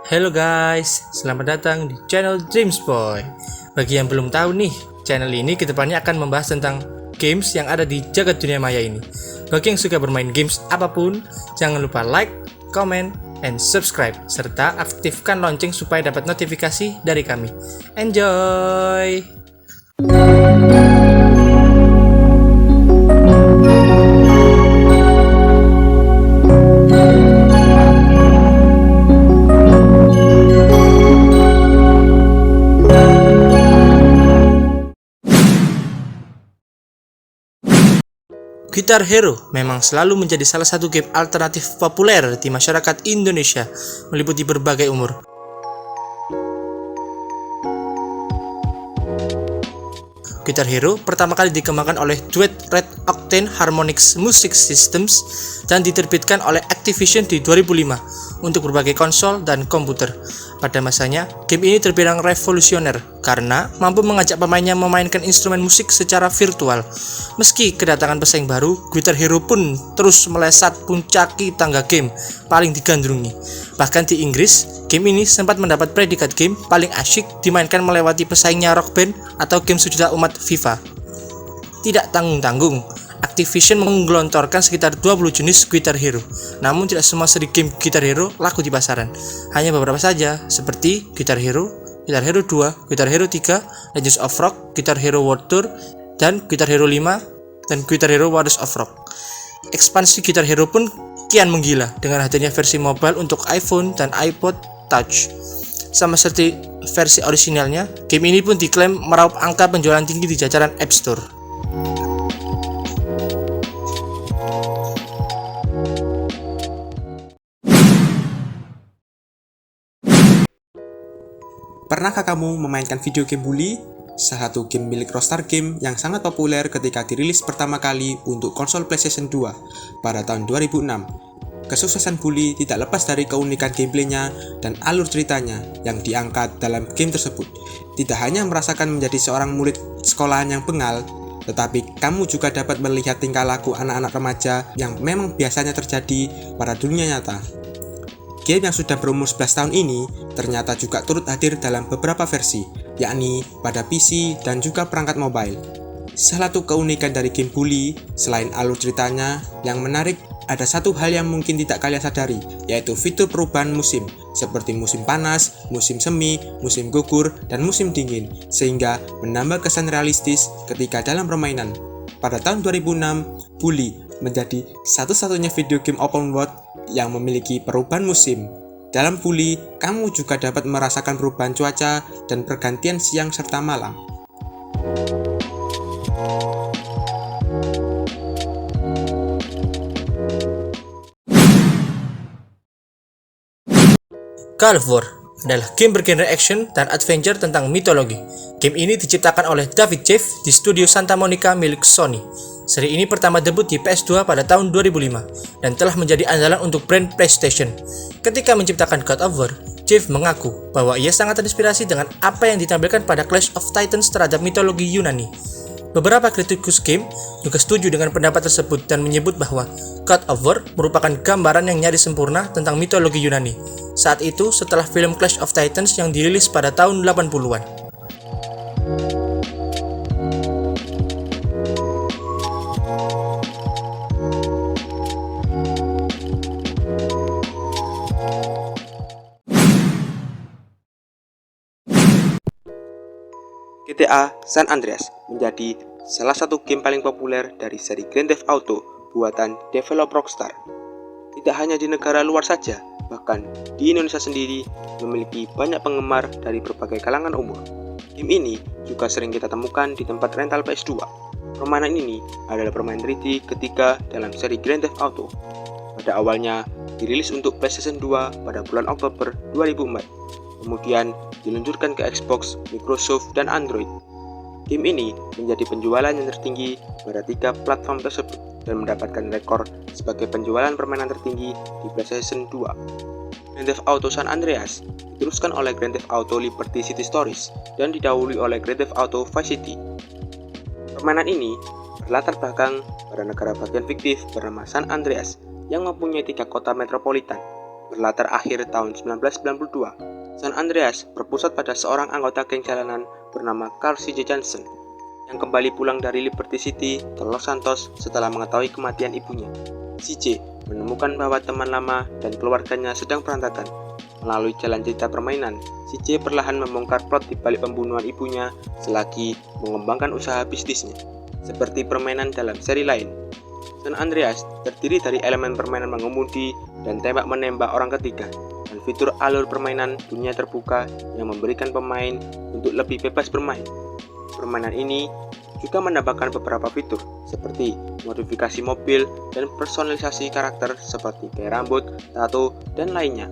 Halo guys, selamat datang di channel Dreams Boy. Bagi yang belum tahu nih, channel ini kedepannya akan membahas tentang games yang ada di jagat dunia maya ini. Bagi yang suka bermain games apapun, jangan lupa like, comment, and subscribe, serta aktifkan lonceng supaya dapat notifikasi dari kami. Enjoy! Guitar Hero memang selalu menjadi salah satu game alternatif populer di masyarakat Indonesia, meliputi berbagai umur. Guitar Hero pertama kali dikembangkan oleh Duet Red Octane Harmonix Music Systems dan diterbitkan oleh Activision di 2005 untuk berbagai konsol dan komputer. Pada masanya, game ini terbilang revolusioner karena mampu mengajak pemainnya memainkan instrumen musik secara virtual. Meski kedatangan pesaing baru, Guitar Hero pun terus melesat puncaki tangga game paling digandrungi. Bahkan di Inggris, game ini sempat mendapat predikat game paling asyik dimainkan melewati pesaingnya Rock Band atau game sejuta umat FIFA. Tidak tanggung-tanggung, Activision menggelontorkan sekitar 20 jenis Guitar Hero. Namun tidak semua seri game Guitar Hero laku di pasaran. Hanya beberapa saja, seperti Guitar Hero 2, Guitar Hero 3, Legends of Rock, Guitar Hero World Tour, dan Guitar Hero 5, dan Guitar Hero Warriors of Rock. Ekspansi Guitar Hero pun kian menggila dengan hadirnya versi mobile untuk iPhone dan iPod Touch. Sama seperti versi orisinalnya, game ini pun diklaim meraup angka penjualan tinggi di jajaran App Store. Pernahkah kamu memainkan video game Bully? Salah satu game milik Rockstar Game yang sangat populer ketika dirilis pertama kali untuk konsol PlayStation 2 pada tahun 2006. Kesuksesan Bully tidak lepas dari keunikan gameplaynya dan alur ceritanya yang diangkat dalam game tersebut. Tidak hanya merasakan menjadi seorang murid sekolahan yang bengal, tetapi kamu juga dapat melihat tingkah laku anak-anak remaja yang memang biasanya terjadi pada dunia nyata. Game yang sudah berumur 11 tahun ini ternyata juga turut hadir dalam beberapa versi, yakni pada PC dan juga perangkat mobile. Salah satu keunikan dari game Bully, selain alur ceritanya yang menarik, ada satu hal yang mungkin tidak kalian sadari, yaitu fitur perubahan musim, seperti musim panas, musim semi, musim gugur, dan musim dingin, sehingga menambah kesan realistis ketika dalam permainan. Pada tahun 2006, Bully menjadi satu-satunya video game open world yang memiliki perubahan musim. Dalam Bully, kamu juga dapat merasakan perubahan cuaca dan pergantian siang serta malam. God of War adalah game bergenre action dan adventure tentang mitologi. Game ini diciptakan oleh David Cave di studio Santa Monica milik Sony. Seri ini pertama debut di PS2 pada tahun 2005 dan telah menjadi andalan untuk brand PlayStation. Ketika menciptakan God of War, Cave mengaku bahwa ia sangat terinspirasi dengan apa yang ditampilkan pada Clash of Titans terhadap mitologi Yunani. Beberapa kritikus game juga setuju dengan pendapat tersebut dan menyebut bahwa God of War merupakan gambaran yang nyaris sempurna tentang mitologi Yunani. Saat itu setelah film Clash of Titans yang dirilis pada tahun 80-an. GTA San Andreas menjadi salah satu game paling populer dari seri Grand Theft Auto buatan developer Rockstar. Tidak hanya di negara luar saja, bahkan di Indonesia sendiri memiliki banyak penggemar dari berbagai kalangan umur. Game ini juga sering kita temukan di tempat rental PS2. Permainan ini adalah permainan 3D ketiga dalam seri Grand Theft Auto. Pada awalnya dirilis untuk PlayStation 2 pada bulan Oktober 2004. Kemudian diluncurkan ke Xbox, Microsoft, dan Android. Game ini menjadi penjualan yang tertinggi pada 3 platform tersebut dan mendapatkan rekor sebagai penjualan permainan tertinggi di PlayStation 2. Grand Theft Auto San Andreas diteruskan oleh Grand Theft Auto Liberty City Stories dan didahului oleh Grand Theft Auto Vice City. Permainan ini berlatar belakang pada negara bagian fiktif bernama San Andreas yang mempunyai 3 kota metropolitan, berlatar akhir tahun 1992. San Andreas berpusat pada seorang anggota geng jalanan bernama Carl C.J. Johnson yang kembali pulang dari Liberty City ke Los Santos setelah mengetahui kematian ibunya. CJ menemukan bahwa teman lama dan keluarganya sedang berantakan. Melalui jalan cerita permainan, CJ perlahan membongkar plot di balik pembunuhan ibunya selagi mengembangkan usaha bisnisnya. Seperti permainan dalam seri lain, San Andreas terdiri dari elemen permainan mengemudi dan tembak-menembak orang ketiga, dan fitur alur permainan dunia terbuka yang memberikan pemain untuk lebih bebas bermain. Permainan ini juga menambahkan beberapa fitur seperti modifikasi mobil dan personalisasi karakter seperti gaya rambut, tato, dan lainnya.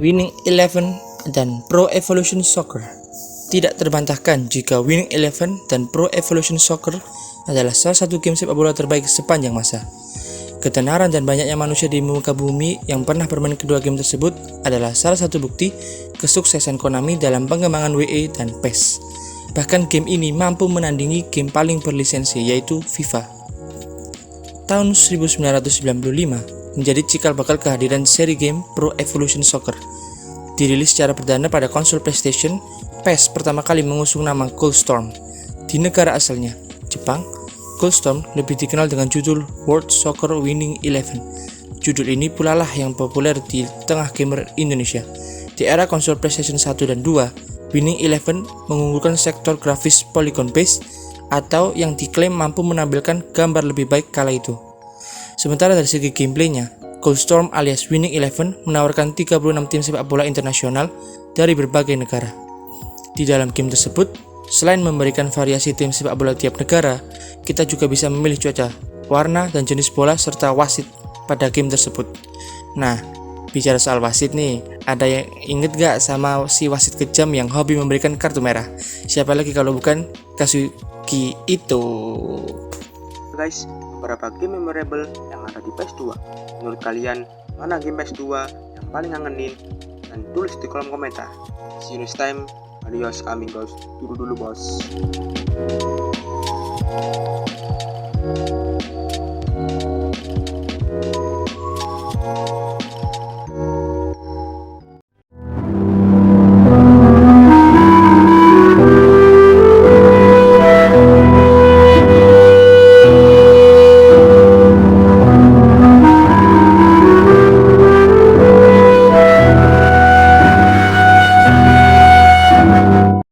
Winning Eleven dan Pro Evolution Soccer. Tidak terbantahkan jika Winning Eleven dan Pro Evolution Soccer adalah salah satu game sepak bola terbaik sepanjang masa. Ketenaran dan banyaknya manusia di muka bumi yang pernah bermain kedua game tersebut adalah salah satu bukti kesuksesan Konami dalam pengembangan WE dan PES. Bahkan game ini mampu menandingi game paling berlisensi yaitu FIFA. Tahun 1995 menjadi cikal bakal kehadiran seri game Pro Evolution Soccer. Dirilis secara perdana pada konsol PlayStation, PES pertama kali mengusung nama Goldstorm. Di negara asalnya, Jepang, Goldstorm lebih dikenal dengan judul World Soccer Winning Eleven. Judul ini pula lah yang populer di tengah gamer Indonesia. Di era konsol PlayStation 1 dan 2, Winning Eleven mengunggulkan sektor grafis polygon based atau yang diklaim mampu menampilkan gambar lebih baik kala itu. Sementara dari segi gameplaynya, Goldstorm alias Winning Eleven menawarkan 36 tim sepak bola internasional dari berbagai negara. Di dalam game tersebut, selain memberikan variasi tim sepak bola tiap negara, kita juga bisa memilih cuaca, warna, dan jenis bola serta wasit pada game tersebut. Nah, bicara soal wasit nih, ada yang inget gak sama si wasit kejam yang hobi memberikan kartu merah? Siapa lagi kalau bukan Kazuki itu? Guys, beberapa game memorable yang ada di PS2. Menurut kalian, mana game PS2 yang paling ngangenin? Dan tulis di kolom komentar. See you next time. Adios amigos. Dulu bos.